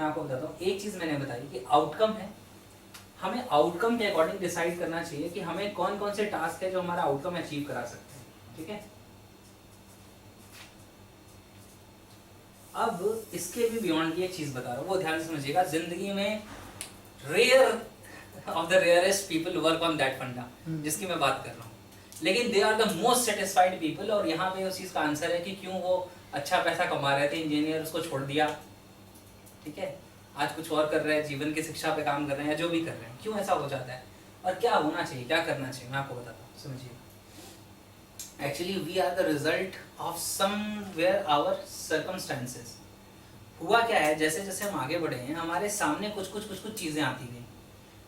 आपको बताता हूँ। एक चीज मैंने बताई कि आउटकम है, हमें आउटकम के अकॉर्डिंग डिसाइड करना चाहिए कि हमें कौन कौन से टास्क है जो हमारा आउटकम अचीव करा सकते हैं। ठीक है, अब इसके भी बियॉन्ड की एक चीज बता रहा हूँ, वो ध्यान से समझिएगा। जिंदगी में rare of the rarest people work on that फंडा जिसकी मैं बात कर रहा हूँ, लेकिन they are the most satisfied people. और यहाँ पे उस चीज का आंसर है कि क्यों वो अच्छा पैसा कमा रहे थे, इंजीनियर उसको छोड़ दिया, ठीक है, आज कुछ और कर रहे हैं, जीवन की शिक्षा पे काम कर रहे हैं या जो भी कर रहे हैं, क्यों ऐसा हो जाता है और क्या होना चाहिए, क्या करना चाहिए, मैं आपको बताता हूँ, समझिए। Actually we are the result of somewhere our circumstances. हुआ क्या है, जैसे जैसे हम आगे बढ़े हैं हमारे सामने कुछ कुछ चीजें आती गई,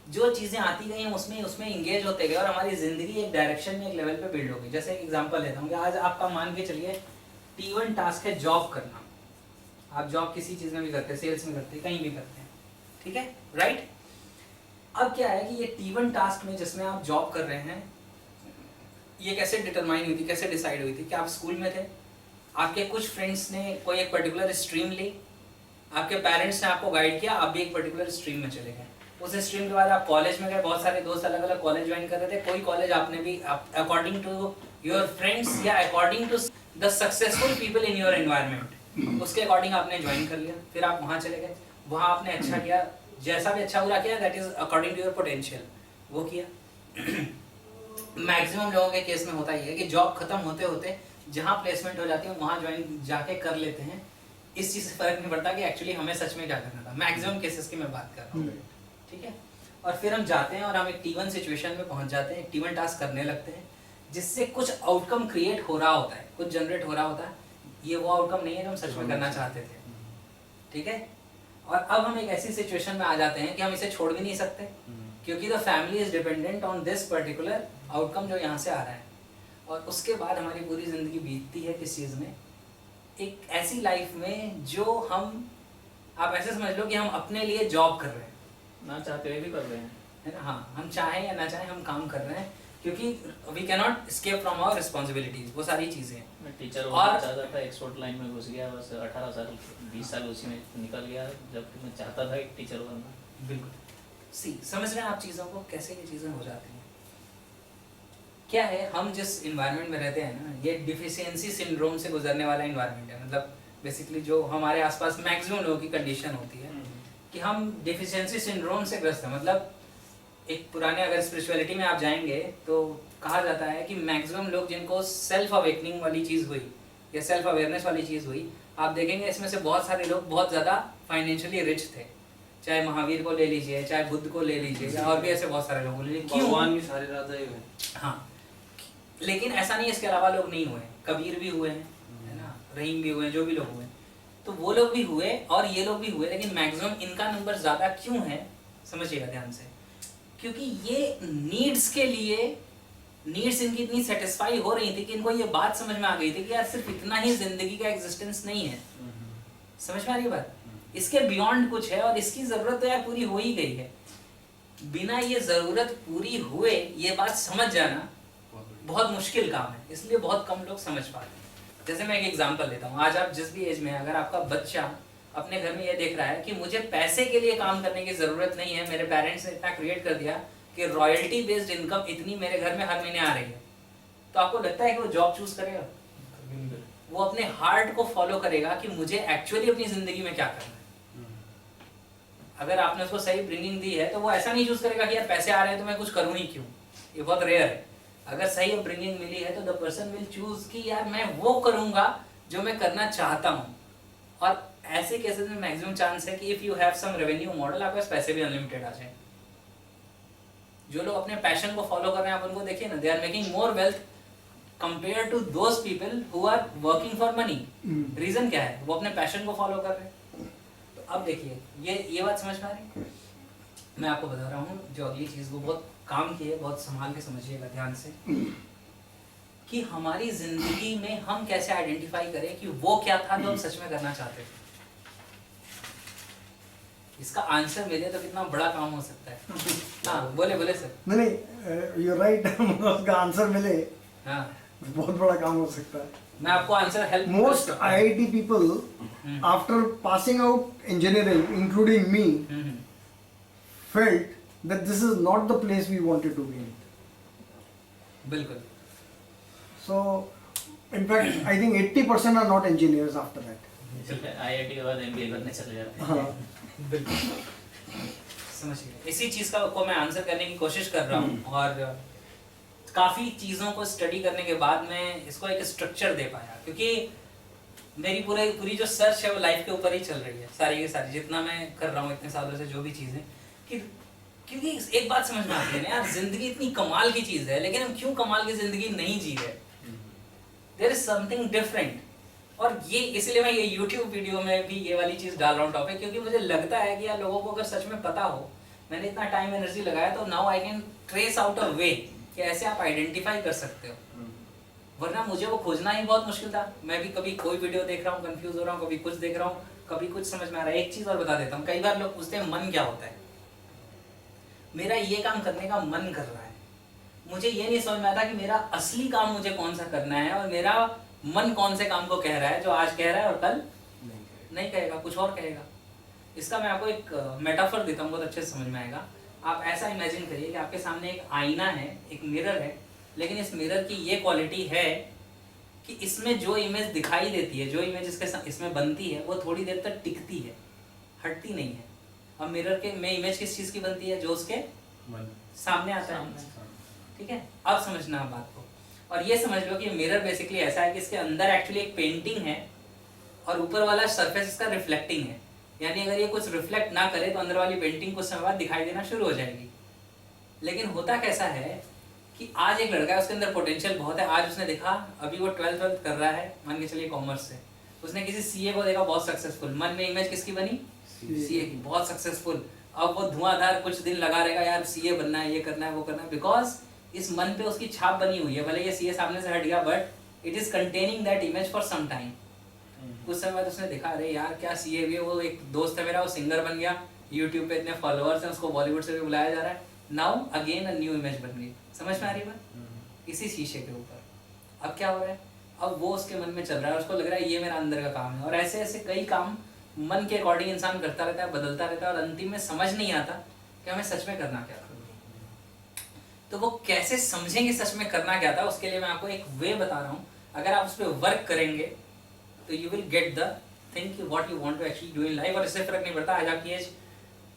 जो चीजें आती गई हम उसमें इंगेज होते गए और हमारी जिंदगी एक डायरेक्शन में, एक लेवल पे बिल्ड हो गई। जैसे एक एग्जांपल लेता हूँ कि आज आपका मान के चलिए T1 टास्क है जॉब करना। आप जॉब किसी चीज में भी करते हैं, सेल्स में करते हैं, कहीं भी करते हैं, ठीक है, राइट। अब क्या है कि ये T1 टास्क में जिसमें आप जॉब कर रहे हैं, ये कैसे डिटरमाइन हुई थी, कैसे डिसाइड हुई थी कि आप स्कूल में थे, आपके कुछ फ्रेंड्स ने कोई एक पर्टिकुलर स्ट्रीम ली, आपके पेरेंट्स ने आपको गाइड किया, आप भी एक पर्टिकुलर स्ट्रीम में चले गए। उस स्ट्रीम के बाद आप कॉलेज में गए, बहुत सारे दोस्त अलग अलग कॉलेज ज्वाइन कर रहे थे, कोई कॉलेज आपने भी अकॉर्डिंग टू योर फ्रेंड्स या according to the successful people in your environment, उसके अकॉर्डिंग आपने ज्वाइन कर लिया, फिर आप वहाँ चले गए, वहाँ आपने अच्छा किया, जैसा भी अच्छा बुरा किया that is according to your potential, वो किया। मैक्सिमम लोगों के केस में होता ही है कि जॉब खत्म होते होते जहाँ प्लेसमेंट हो जाती है वहाँ ज्वाइन जाके कर लेते हैं, इस चीज से फर्क नहीं पड़ता कि एक्चुअली हमें सच में क्या करना था। मैक्सिमम केसेस की मैं बात कर रहा हूँ, ठीक है। और फिर हम जाते हैं और हम एक T1 सिचुएशन में पहुंच जाते हैं, T1 टास्क करने लगते हैं, जिससे कुछ आउटकम क्रिएट हो रहा होता है, कुछ जनरेट हो रहा होता है। ये वो आउटकम नहीं है जो हम सच में करना चाहते थे, ठीक है। और अब हम एक ऐसी सिचुएशन में आ जाते हैं कि हम इसे छोड़ भी नहीं सकते, क्योंकि the family is dependent on this particular outcome जो यहाँ से आ रहा है। और उसके बाद हमारी पूरी जिंदगी बीतती है किस चीज़ में, एक ऐसी लाइफ में जो हम, आप ऐसे समझ लो कि हम अपने लिए जॉब कर रहे हैं, ना चाहते हुए भी कर रहे हैं, है ना। हाँ, हम चाहें या ना चाहें हम काम कर रहे हैं, क्योंकि we can not escape from our responsibilities, वो सारी चीज़ें। मैं टीचर होना चाहता था, एक्सपोर्ट लाइन में घुस गया, बस 18 साल 20 साल उसी में निकल गया, जबकि मैं चाहता था एक टीचर बनना। बिल्कुल, सी समझ रहे हैं आप चीज़ों को, कैसे ये चीज़ें हो जाती हैं। क्या है, हम जिस इन्वायरमेंट में रहते हैं ना, ये डिफिशियंसी सिंड्रोम से गुजरने वाला इन्वायरमेंट है। मतलब बेसिकली जो हमारे आसपास मैक्सिमम लोगों की कंडीशन होती है कि हम डिफिशियंसी सिंड्रोम से ग्रस्त हैं। मतलब एक पुराने अगर स्पिरिचुअलिटी में आप जाएंगे तो कहा जाता है कि मैक्सिमम लोग जिनको सेल्फ अवेकनिंग वाली चीज़ हुई या सेल्फ अवेयरनेस वाली चीज़ हुई, आप देखेंगे इसमें से बहुत सारे लोग बहुत ज़्यादा फाइनेंशियली रिच थे। चाहे महावीर को ले लीजिए, चाहे बुद्ध को ले लीजिए, और भी ऐसे बहुत सारे लोग ले लीजिए, भगवान भी सारे राजा ही हुए। हाँ, लेकिन ऐसा नहीं, इसके अलावा लोग नहीं हुए। कबीर भी हुए हैं, है ना, रहीम भी हुए, जो भी लोग हुए, तो वो लोग भी हुए और ये लोग भी हुए, लेकिन मैक्सिमम इनका नंबर ज़्यादा क्यों है, समझिएगा ध्यान से। क्योंकि ये नीड्स के लिए, नीड्स इनकी इतनी सेटिस्फाई हो रही थी कि इनको ये बात समझ में आ गई थी कि यार सिर्फ इतना ही जिंदगी का एग्जिस्टेंस नहीं है। समझ में आ रही बात, इसके बियॉन्ड कुछ है और इसकी ज़रूरत तो यार पूरी हो ही गई है। बिना ये ज़रूरत पूरी हुए ये बात समझ जाना बहुत मुश्किल काम है, इसलिए बहुत कम लोग समझ पाते हैं। जैसे मैं एक एग्जांपल लेता हूँ, आज आप जिस भी एज में, अगर आपका बच्चा अपने घर में ये देख रहा है कि मुझे पैसे के लिए काम करने की ज़रूरत नहीं है, मेरे पेरेंट्स ने इतना क्रिएट कर दिया कि रॉयल्टी बेस्ड इनकम इतनी मेरे घर में हर महीने आ रही है, तो आपको लगता है कि वो जॉब चूज करेगा? वो अपने हार्ट को फॉलो करेगा कि मुझे एक्चुअली अपनी ज़िंदगी में क्या करना है। अगर आपने उसको सही ब्रिंगिंग दी है तो वो ऐसा नहीं चूज करेगा कि यार पैसे आ रहे हैं तो मैं कुछ करूँ ही क्यों। ये बहुत रेयर है। अगर सही अपब्रिंगिंग मिली है तो द पर्सन विल चूज कि यार मैं वो करूंगा जो मैं करना चाहता हूँ। और ऐसे केसेस में मैक्सिमम चांस है कि if you have some revenue model, आपके पास पैसे भी अनलिमिटेड आ जाए। जो लोग अपने पैशन को फॉलो कर रहे हैं आप उनको देखिए ना, they are making more wealth compare to those people who are working for money. Reason क्या है? वो अपने पैशन को फॉलो कर रहे हैं। तो अब देखिए ये बात समझ में आ रही है? मैं आपको बता रहा हूँ जो अगली चीज वो बहुत काम की है, बहुत संभाल के समझिएगा ध्यान से, कि हमारी जिंदगी में हम कैसे आइडेंटिफाई करें कि वो क्या था जो हम सच में करना चाहते थे। इसका आंसर मिले तो कितना बड़ा काम हो सकता है। हाँ बोले सर। नहीं यू राइट। उसका आंसर मिले हाँ बहुत बड़ा काम हो सकता है। मैं आपको answer help most IIT people after passing out engineering, including me, felt that this is not the place we wanted to be in. बिल्कुल. So, in fact, I think 80% are not engineers after that. IIT के बाद MBA करने चले जाते हैं. हाँ. बिल्कुल. समझ गए. इसी चीज को मैं आंसर करने की कोशिश कर रहा हूँ और काफी चीजों को स्टडी करने के बाद मैं इसको एक स्ट्रक्चर दे पाया, क्योंकि मेरी पूरी जो सर्च है वो लाइफ के ऊपर ही चल रही है, सारी की सारी जितना मैं कर रहा हूँ इतने सालों से, जो भी चीजें, कि क्योंकि एक बात समझ में आती है ना यार, जिंदगी इतनी कमाल की चीज है, लेकिन हम क्यों कमाल की जिंदगी नहीं जी रहे? There is something different. और ये इसलिए मैं ये YouTube वीडियो में भी ये वाली चीज डाल रहा हूँ टॉपिक, क्योंकि मुझे लगता है कि यार लोगों को अगर सच में पता हो, मैंने इतना टाइम एनर्जी लगाया, तो now I can trace out a way कि ऐसे आप आइडेंटिफाई कर सकते हो. वरना मुझे वो खोजना ही बहुत मुश्किल था. मैं भी कभी कोई वीडियो देख रहा हूँ, कंफ्यूज हो रहा हूँ, कभी कुछ देख रहा हूँ, कभी कुछ समझ में आ रहा है. एक चीज और बता देता हूँ, कई बार लोग पूछते हैं मन क्या होता है. मेरा ये काम करने का मन कर रहा है, मुझे ये नहीं समझ में आता कि मेरा असली काम मुझे कौन सा करना है, और मेरा मन कौन से काम को कह रहा है, जो आज कह रहा है और कल नहीं कहेगा, कुछ और कहेगा. इसका मैं आपको एक मेटाफर देता हूँ, बहुत अच्छे से समझ में आएगा. आप ऐसा इमेजिन करिए कि आपके सामने एक आईना है, एक मिरर है, लेकिन इस मिरर की ये क्वालिटी है कि इसमें जो इमेज दिखाई देती है, जो इमेज इसमें बनती है, वो थोड़ी देर तक टिकती है, हटती नहीं है. अब मिरर के में इमेज किस चीज की बनती है? जो उसके सामने आता है. ठीक है, अब समझना है बात को. और ये समझ लो कि मिरर बेसिकली ऐसा है कि इसके अंदर एक्चुअली एक पेंटिंग है और ऊपर वाला सरफेस इसका रिफ्लेक्टिंग है. यानी अगर ये कुछ रिफ्लेक्ट ना करे तो अंदर वाली पेंटिंग कुछ समय बाद दिखाई देना शुरू हो जाएगी. लेकिन होता कैसा है कि आज एक लड़का है, उसके अंदर पोटेंशियल बहुत है. आज उसने देखा, अभी वो 12th कर रहा है, मान के चलिए कॉमर्स से, उसने किसी सीए को देखा बहुत सक्सेसफुल, मन में इमेज किसकी बनी? सीए की, बहुत सक्सेसफुल. अब वो धुआंधार कुछ दिन लगा रहेगा, यार सीए बनना है, ये करना है, वो करना है, बिकॉज इस मन पे उसकी छाप बनी हुई है. भले ये सीए सामने से हट गया, but it is containing that image for some time. कुछ समय बाद उसने देखा, अरे यार क्या सीए भी है. वो एक दोस्त है मेरा, वो सिंगर बन गया, यूट्यूब पे इतने फॉलोअर्स हैं, उसको बॉलीवुड से भी बुलाया जा रहा है. Now again a new image बन गई. समझ में आ रही बात? इसी शीशे के ऊपर अब क्या हो रहा है, अब वो उसके मन में चल रहा है, उसको लग रहा है ये मेरा अंदर का काम है. और ऐसे ऐसे कई काम मन के अकॉर्डिंग इंसान करता रहता है, बदलता रहता है, और अंतिम में समझ नहीं आता कि हमें सच में करना क्या था. तो वो कैसे समझेंगे सच में करना क्या था, उसके लिए मैं आपको एक वे बता रहा हूँ. अगर आप उस पर वर्क करेंगे तो you will get the thing what you want to actually do in life. और इससे फर्क नहीं पड़ता आज आपकी एज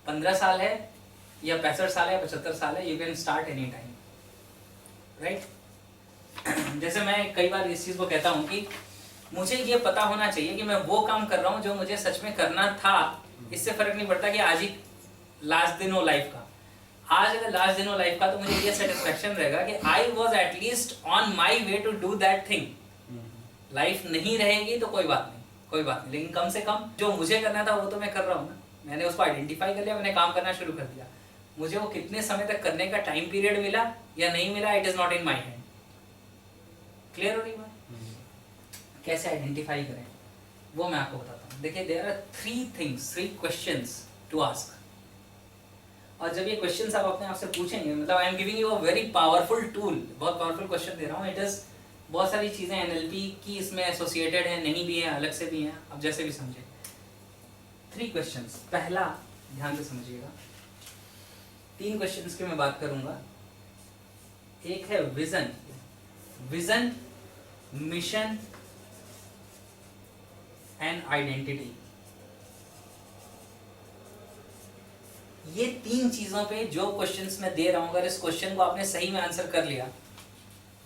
15 साल है या 65 साल है या 75 साल है, you can start any time, right. जैसे मैं कई बार इस चीज को कहता हूँ कि मुझे ये पता होना चाहिए कि मैं वो काम कर रहा हूँ जो मुझे सच में करना था. इससे फर्क नहीं पड़ता कि आज ही लास्ट दिन हो लाइफ का. आज अगर लास्ट दिन हो लाइफ का, तो मुझे ये सेटिस्फेक्शन रहेगा कि I was at least on my way to do that thing. Life नहीं रहेगी तो कोई बात नहीं, कोई बात नहीं, लेकिन कम से कम जो मुझे करना था वो तो मैं कर रहा हूँ ना. मैंने उसको आइडेंटिफाई कर लिया, मैंने काम करना शुरू कर दिया. मुझे वो कितने समय तक करने का टाइम पीरियड मिला या नहीं मिला, it is not in my hand. Clear हो रही बात? कैसे आइडेंटिफाई करें वो मैं आपको बताता हूँ. देखिए, there are 3 questions to ask. और जब ये क्वेश्चंस आप अपने आप से पूछेंगे, मतलब I am giving you a very powerful tool, बहुत पावरफुल क्वेश्चन दे रहा हूँ. इट इज बहुत सारी चीज़ें एनएलपी की इसमें एसोसिएटेड है, नहीं भी है, अलग से भी हैं, आप जैसे भी समझे. 3 क्वेश्चंस. पहला, ध्यान से समझिएगा, 3 क्वेश्चंस की मैं बात करूंगा. एक है विजन, मिशन एंड आइडेंटिटी. ये 3 चीजों पे जो क्वेश्चंस मैं दे रहा हूं, अगर इस क्वेश्चन को आपने सही में आंसर कर लिया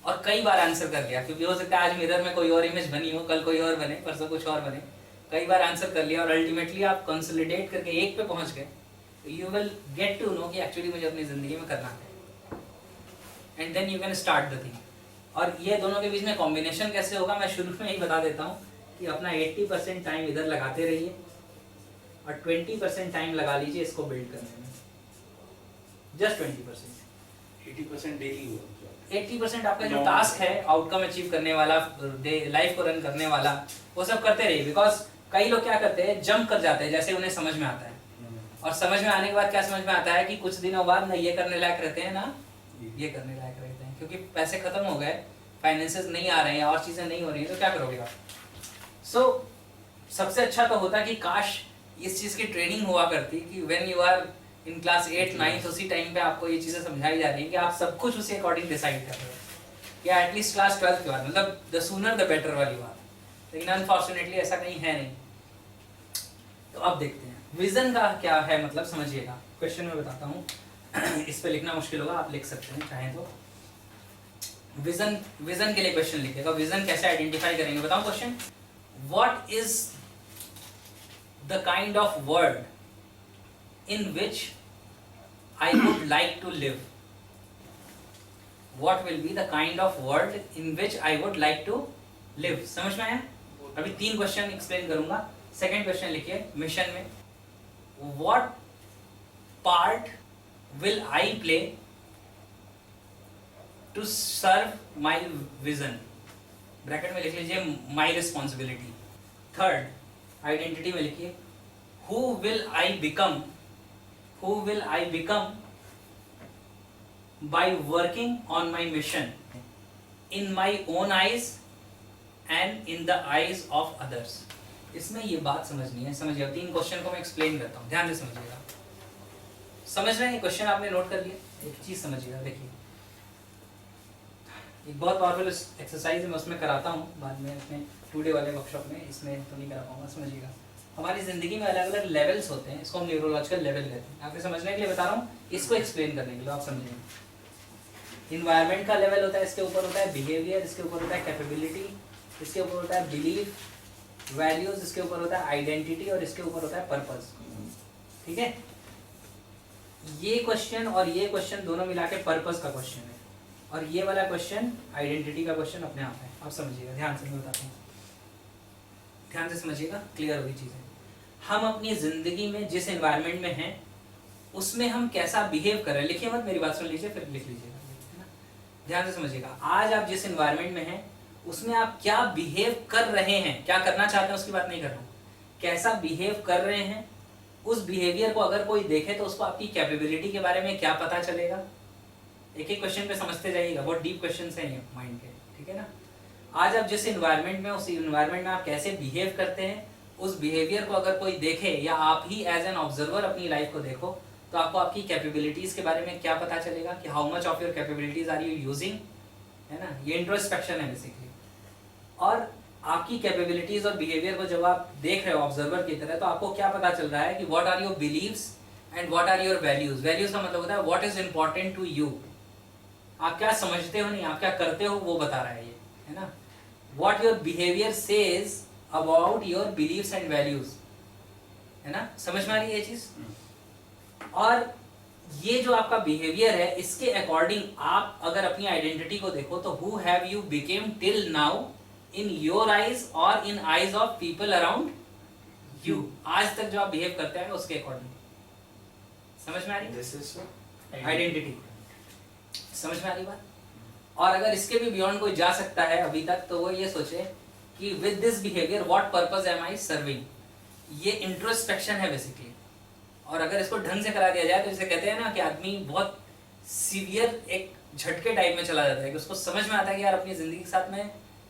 और कई बार आंसर कर लिया, क्योंकि हो सकता है आज मिरर में कोई और इमेज बनी हो, कल कोई और बने, परसों कुछ और बने, कई बार आंसर कर लिया और अल्टीमेटली आप कंसोलिडेट करके एक पे पहुंच गए, तो you will get to know कि एक्चुअली मुझे अपनी जिंदगी में करना है. And then you can start the thing. और ये दोनों के बीच में कॉम्बिनेशन कैसे होगा, मैं शुरू में ही बता देता हूँ कि अपना 80% टाइम इधर लगाते रहिए और 20% टाइम लगा लीजिए इसको बिल्ड करने में. जस्ट 20%. 80% डेली हुआ. 80% आपका जो टास्क है, आउटकम अचीव करने वाला, लाइफ को रन करने वाला, वो सब करते रहिए. बिकॉज कई लोग क्या करते हैं, जंप कर जाते हैं जैसे उन्हें समझ में आता है. और समझ में आने के बाद क्या समझ में आता है कि कुछ दिनों बाद ना ये करने लायक रहते हैं, ना ये करने लायक रहते हैं, क्योंकि पैसे खत्म हो गए, फाइनेंसेस नहीं आ रहे हैं और चीजें नहीं हो रही हैं, तो क्या करोगे आप. सो सबसे अच्छा तो होता कि काश इस चीज़ की ट्रेनिंग हुआ करती कि when you are in class 8 9 उसी टाइम पे आपको ये चीज़ें समझाई जा रही है कि आप सब कुछ उसी अकॉर्डिंग डिसाइड कर रहे हो, या एटलीस्ट क्लास 12 के बाद, मतलब द सूनर द बेटर वाली बात। लेकिन अनफॉर्चुनेटली ऐसा कहीं है नहीं। तो अब देखते हैं विजन का क्या है, मतलब समझिएगा। क्वेश्चन में बताता हूँ, इस पे लिखना मुश्किल होगा, आप लिख सकते हैं चाहें तो। विजन के लिए क्वेश्चन लिखिएगा। विजन कैसे आइडेंटिफाई करेंगे बताऊं question. What is the kind of world in which I would like to live. What will be the kind of world in which I would like to live. समझ में आया? अभी 3 question explain करूंगा। Second question लिखिए mission में, what part will I play to serve my vision? Bracket में लिख लीजिए my responsibility. थर्ड, आइडेंटिटी में लिखिए who will I become? Who will I become by working on my mission in my own eyes and in the eyes of others? इसमें ये बात समझनी है, समझिए। 3 क्वेश्चन को मैं एक्सप्लेन करता हूँ, ध्यान से समझिएगा। समझ रहे हैं? क्वेश्चन आपने नोट कर लिया? एक चीज समझिएगा, देखिए एक बहुत पावरफुल एक्सरसाइज है, मैं उसमें कराता हूँ बाद में अपने टुडे वाले वर्कशॉप में, इसमें तो नहीं करा पाऊंगा। समझिएगा, हमारी जिंदगी में अलग अलग लेवल्स होते हैं, इसको हम न्यूरोलॉजिकल लेवल कहते हैं। आपके समझने के लिए बता रहा हूँ, इसको एक्सप्लेन करने के लिए आप समझेंगे। इन्वायरमेंट का लेवल होता है, इसके ऊपर होता है बिहेवियर, इसके ऊपर होता है कैपेबिलिटी, इसके ऊपर होता है बिलीफ, वैल्यूज, इसके ऊपर होता है आइडेंटिटी, और इसके ऊपर होता है पर्पस। ठीक है, ये क्वेश्चन और ये क्वेश्चन दोनों मिला के पर्पस का क्वेश्चन है, और ये वाला क्वेश्चन आइडेंटिटी का क्वेश्चन अपने आप है। आप समझिएगा, ध्यान से मैं बताता हूँ, ध्यान से समझिएगा, क्लियर होगी चीजें। हम अपनी जिंदगी में जिस एनवायरनमेंट में हैं उसमें हम कैसा बिहेव कर रहे हैं, लिखिए मत, मेरी बात सुन लीजिए फिर लिख लीजिएगा, है ना। ध्यान से समझिएगा, आज आप जिस एनवायरनमेंट में हैं उसमें आप क्या बिहेव कर रहे हैं, क्या करना चाहते हैं उसकी बात नहीं कर रहा हूँ, कैसा बिहेव कर रहे हैं। उस बिहेवियर को अगर कोई देखे तो उसको आपकी कैपेबिलिटी के बारे में क्या पता चलेगा। एक एक क्वेश्चन पे समझते जाइएगा, बहुत डीप क्वेश्चंस हैं ये माइंड के, ठीक है ना। आज आप जिस एनवायरनमेंट में, उस एनवायरनमेंट में आप कैसे बिहेव करते हैं, उस बिहेवियर को अगर कोई देखे, या आप ही एज एन ऑब्जर्वर अपनी लाइफ को देखो, तो आपको आपकी कैपेबिलिटीज के बारे में क्या पता चलेगा कि how much of your capabilities are you using, है ना। ये इंट्रोस्पेक्शन है बेसिकली। और आपकी कैपेबिलिटीज और बिहेवियर को जब आप देख रहे हो ऑब्जर्वर की तरह, तो आपको क्या पता चल रहा है कि what are your beliefs and what are your values. Values का मतलब होता है what is important to you, आप क्या समझते हो, नहीं आप क्या करते हो, वो बता रहा है ये, है ना। What your behaviour says about your beliefs and values, है ना। समझ में आ रही है ये चीज। और ये जो आपका बिहेवियर है, इसके अकॉर्डिंग आप अगर अपनी आइडेंटिटी को देखो तो who have you became till now in your eyes और in eyes of people around you. आज तक जो आप बिहेव करते हैं उसके अकॉर्डिंग, समझ में आ रही है आइडेंटिटी, समझ में आ रही बात। और अगर इसके भी बियॉन्ड कोई जा सकता है अभी तक, तो वो ये सोचे कि with this behaviour what purpose am I serving. ये इंट्रोस्पेक्शन है बेसिकली। और अगर इसको ढंग से करा दिया जाए तो जैसे कहते हैं ना कि आदमी बहुत सीवियर एक झटके टाइप में चला जाता है, कि उसको समझ में आता है कि यार अपनी जिंदगी के साथ में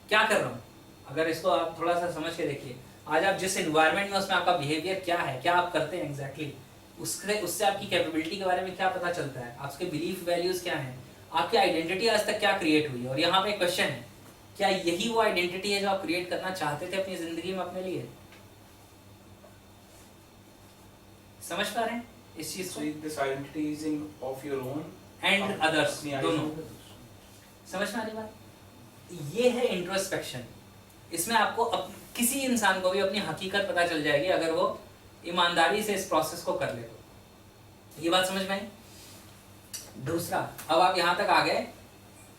क्या कर रहा हूँ। अगर इसको आप थोड़ा सा समझ के देखिए, आज आप जिस एनवायरनमेंट में, उसमें आपका बिहेवियर क्या है, क्या आप करते हैं एग्जैक्टली, उससे आपकी कैपेबिलिटी के बारे में क्या पता चलता है, आपके बिलीफ वैल्यूज क्या हैं, आपकी आइडेंटिटी आज तक क्या क्रिएट हुई है। और यहाँ पे एक क्वेश्चन है, क्या यही वो आइडेंटिटी है जो आप क्रिएट करना चाहते थे अपनी जिंदगी में अपने लिए। समझ पा रहे हैं इस चीज को। This identity is in of your own and others, अपनी दोनों। समझ में आ रही बात। ये है इंट्रोस्पेक्शन। इसमें आपको किसी इंसान को भी अपनी हकीकत पता चल जाएगी अगर वो ईमानदारी से इस प्रोसेस को कर ले तो। ये बात समझ में आई। दूसरा, अब आप यहाँ तक आ गए,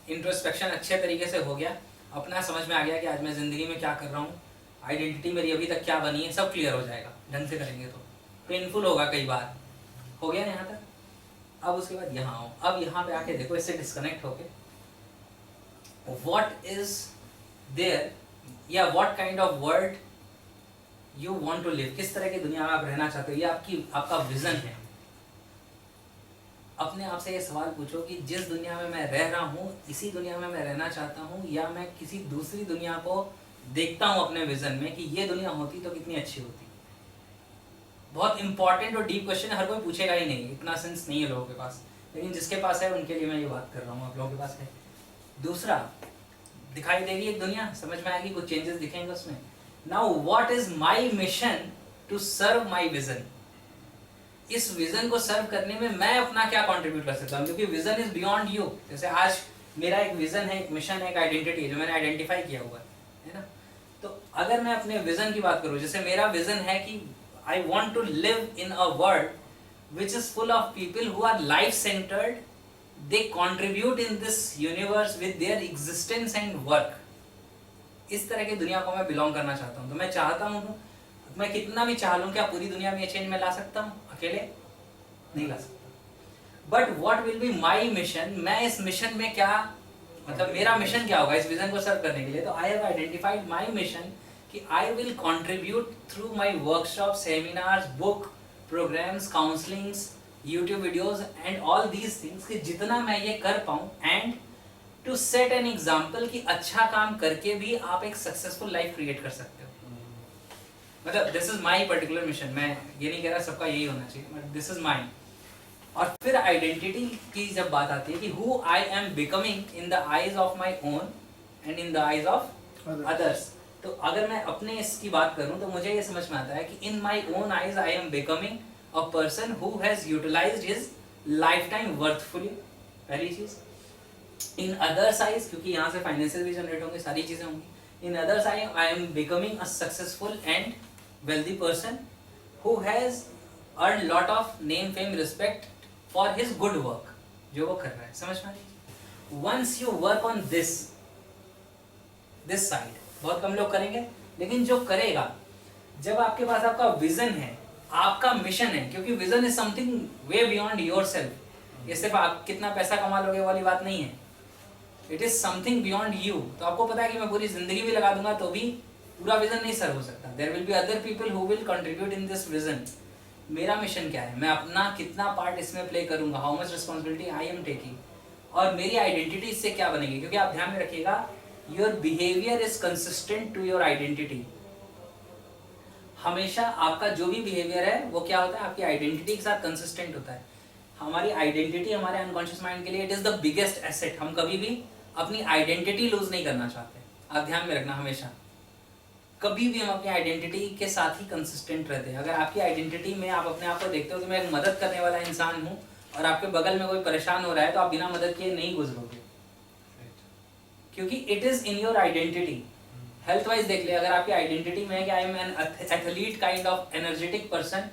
इंट्रोस्पेक्शन अच्छे तरीके से हो गया, अपना समझ में आ गया कि आज मैं जिंदगी में क्या कर रहा हूँ, आइडेंटिटी मेरी अभी तक क्या बनी है, सब क्लियर हो जाएगा ढंग से करेंगे तो। पेनफुल होगा कई बार, हो गया ना यहाँ तक। अब उसके बाद यहाँ आओ, अब यहाँ पे आके देखो, इससे डिस्कनेक्ट होके व्हाट इज देयर, या what kind of world you want to live, किस तरह की दुनिया में आप रहना चाहते हो, ये आपका विजन है। अपने आप से ये सवाल पूछो कि जिस दुनिया में मैं रह रहा हूँ, इसी दुनिया में मैं रहना चाहता हूँ, या मैं किसी दूसरी दुनिया को देखता हूँ अपने विजन में कि ये दुनिया होती तो कितनी अच्छी होती। बहुत इंपॉर्टेंट और डीप क्वेश्चन है, हर कोई पूछेगा ही नहीं, इतना सेंस नहीं है लोगों के पास, लेकिन जिसके पास है उनके लिए मैं ये बात कर रहा हूँ, आप लोगों के पास है। दूसरा, दिखाई देगी एक दुनिया, समझ में आएगी, कुछ चेंजेस दिखेंगे उसमें। Now what is my mission to serve my vision. इस विजन को सर्व करने में मैं अपना क्या कंट्रीब्यूट कर सकता हूँ, क्योंकि विजन इज बियॉन्ड यू। जैसे आज मेरा एक विजन है, एक मिशन है, एक आइडेंटिटी है जो मैंने आइडेंटिफाई किया हुआ है ना। तो अगर मैं अपने विजन की बात करूँ, जैसे मेरा विजन है कि I want to live in a world which is full of people who are life centred, they contribute in this universe with their existence and work. इस तरह की दुनिया को मैं बिलोंग करना चाहता हूँ। तो मैं चाहता हूँ, मैं कितना भी चाह लूँ, क्या पूरी दुनिया में ये चेंज मैं ला सकता हूँ? अकेले नहीं ला सकता। But what will be my mission, मैं इस मिशन में क्या, मतलब मेरा मिशन क्या होगा इस विजन को सर्व करने के लिए। तो I have identified my mission कि I will contribute through my workshop, seminars, book, programmes, counsellings, YouTube videos and all these things, कि जितना मैं ये कर पाऊँ and to set an example कि अच्छा काम करके भी आप एक सक्सेसफुल लाइफ क्रिएट कर सकते हो। मतलब this is my particular mission. मैं ये नहीं कह रहा सबका यही होना चाहिए, बट दिस इज माई। और फिर आइडेंटिटी की जब बात आती है कि who I am becoming in the eyes of my own and in the eyes of others. तो अगर मैं अपने इसकी बात करूं तो मुझे ये समझ में आता है कि in my own eyes I am becoming a person who has utilised his life time worthfully, पहली चीज। इन अदर्स आईज, क्योंकि यहाँ से फाइनेंशियल भी जनरेट होंगे, सारी चीजें होंगी। In others I am becoming a successful and wealthy person who has earned lot of name, fame, respect for his good work जो वो कर रहा है। समझ में आ रही? Once you work on this side, बहुत कम लोग करेंगे, लेकिन जो करेगा, जब आपके पास आपका विजन है, आपका मिशन है, क्योंकि vision is something way beyond yourself. ये सिर्फ आप कितना पैसा कमा लोगे वाली बात नहीं है, it is something beyond you. तो आपको पता है कि मैं पूरी जिंदगी भी लगा दूंगा तो भी पूरा विजन नहीं सर्व हो सकता। There will be other people who will contribute in this vision. मेरा मिशन क्या है, मैं अपना कितना पार्ट इसमें प्ले करूंगा, how much responsibility I am taking, और मेरी आइडेंटिटी इससे क्या बनेगी। क्योंकि आप ध्यान में रखिएगा, your behaviour is consistent to your identity. हमेशा आपका जो भी बिहेवियर है वो क्या होता है, आपकी आइडेंटिटी के साथ कंसिस्टेंट होता है। हमारी आइडेंटिटी हमारे अनकॉन्शियस माइंड के लिए it is the biggest asset. हम कभी भी अपनी आइडेंटिटी लूज नहीं करना चाहते। आप ध्यान में रखना, हमेशा कभी भी हम अपनी आइडेंटिटी के साथ ही कंसिस्टेंट रहते हैं। अगर आपकी आइडेंटिटी में आप अपने आप को देखते हो कि मैं एक मदद करने वाला इंसान हूँ और आपके बगल में कोई परेशान हो रहा है, तो आप बिना मदद किए नहीं गुजरोगे, क्योंकि it is in your identity. Health wise देख ले, अगर आपकी आइडेंटिटी में है कि I am an athlete kind of energetic person,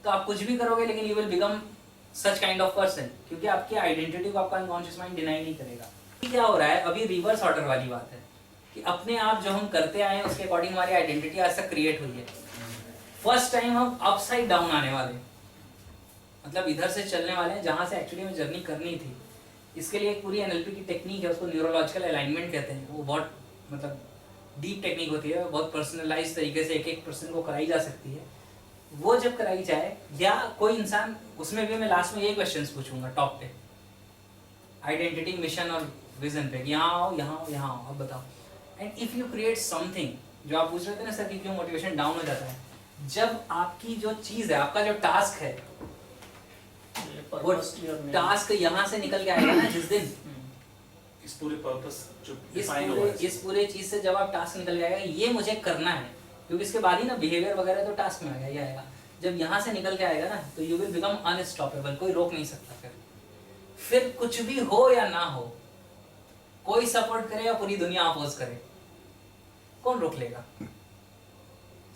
तो आप कुछ भी करोगे लेकिन you will become such kind of person, क्योंकि आपकी आइडेंटिटी को आपका अनकॉन्शियस माइंड डिनाई नहीं करेगा। क्या हो रहा है अभी, रिवर्स ऑर्डर वाली बात है कि अपने आप जो हम करते आए हैं उसके अकॉर्डिंग हमारी आइडेंटिटी आज तक क्रिएट हुई है। फर्स्ट टाइम हम अपसाइड डाउन आने वाले, मतलब इधर से चलने वाले हैं जहां से एक्चुअली हमें जर्नी करनी थी। इसके लिए एक पूरी एनएलपी की टेक्निक है, उसको न्यूरोलॉजिकल अलाइनमेंट कहते हैं। वो बहुत मतलब डीप टेक्निक होती है, बहुत पर्सनलाइज तरीके से एक एक पर्सन को कराई जा सकती है। वो जब कराई जाए, या कोई इंसान, उसमें भी मैं लास्ट में यही क्वेश्चन पूछूंगा टॉप पे, आइडेंटिटी, मिशन और विजन पे, यहाँ आओ, यहाँ आओ, यहाँ आओ, अब बताओ। And if you create something, जो आप पूछ रहे थे ना सर कि क्यों मोटिवेशन डाउन हो जाता है, जब आपकी जो चीज है, आपका जो टास्क है, वो टास्क यहाँ से निकल के आएगा ना जिस दिन, इस पूरे पर्पस जो इस पूरे चीज से जब आप टास्क निकल जाएगा, ये मुझे करना है, क्योंकि इसके बाद ही ना बिहेवियर वगैरह तो टास्क में आएगा, ये आएगा। जब यहाँ से निकल के आएगा ना, तो यू विल बिकम अनस्टॉपेबल, कोई रोक नहीं सकता। फिर कुछ भी हो या ना हो, कोई सपोर्ट करे या पूरी दुनिया अपोज करे, कौन रोक लेगा?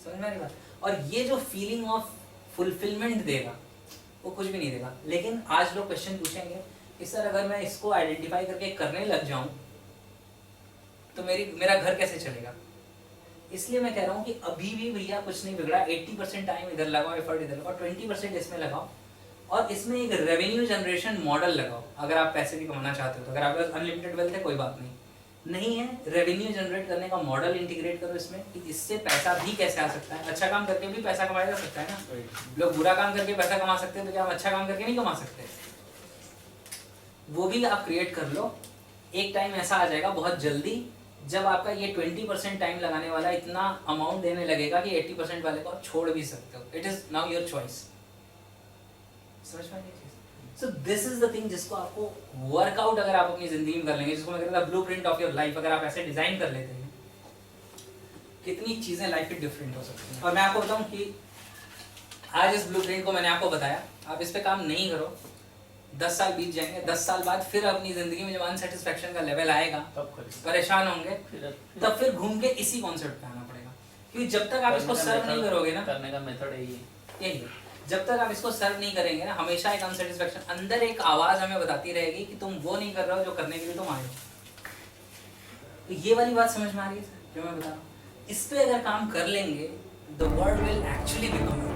समझ में आ रही बात? और ये जो फीलिंग ऑफ फुलफिलमेंट देगा वो कुछ भी नहीं देगा। लेकिन आज लोग क्वेश्चन पूछेंगे कि सर अगर मैं इसको आइडेंटिफाई करके करने लग जाऊं तो मेरा घर कैसे चलेगा? इसलिए मैं कह रहा हूं कि अभी भी भैया कुछ नहीं बिगड़ा। 80% टाइम इधर लगाओ, एफर्ट इधर लगाओ, 20% इसमें लगाओ, और इसमें एक रेवेन्यू जनरेशन मॉडल लगाओ। अगर आप पैसे भी कमाना चाहते हो तो, अगर आपके पास अनलिमिटेड वेल्थ है कोई बात नहीं है, रेवेन्यू जनरेट करने का मॉडल इंटीग्रेट करो इसमें, कि इससे पैसा भी कैसे आ सकता है। अच्छा काम करके भी पैसा कमाया जा सकता है ना। लोग बुरा काम करके पैसा कमा सकते हैं, तो क्या हम अच्छा काम करके नहीं कमा सकते? वो भी आप क्रिएट कर लो। एक टाइम ऐसा आ जाएगा बहुत जल्दी जब आपका ये 20% टाइम लगाने वाला इतना अमाउंट देने लगेगा कि 80% वाले को आप छोड़ भी सकते हो. It is now your choice. समझ में आई ये चीज? So this is the thing जिसको आपको वर्कआउट अगर आप अपनी जिंदगी में कर लेंगे, जिसको मैं कहता था ब्लूप्रिंट ऑफ योर लाइफ, अगर आप ऐसे डिजाइन कर लेते हैं, कितनी चीजें लाइफ में डिफरेंट हो सकती हैं. और मैं आपको बताऊं कि आज इस ब्लूप्रिंट को मैंने आपको बताया, आप इस पे काम नहीं करो, 10 साल बीत जाएंगे, 10 साल बाद फिर अपनी जिंदगी में जब अनसेटिस्फैक्शन का लेवल आएगा, तब करिए। परेशान होंगे, फिर तब फिर घूम के इसी कॉन्सेप्ट पे आना पड़ेगा. क्योंकि जब तक आप इसको सर्व नहीं करोगे ना, करने का मेथड यही है. यही है, जब तक आप इसको सर्व नहीं करेंगे ना, हमेशा एक अनसेटिस्फैक्शन अंदर एक आवाज हमें बताती रहेगी कि तुम वो नहीं कर रहे हो जो करने के लिए तुम आए हो. तो ये वाली बात समझ में आ रही है सर जो मैं बता रहा हूँ. इस पे अगर काम कर लेंगे, the world will actually become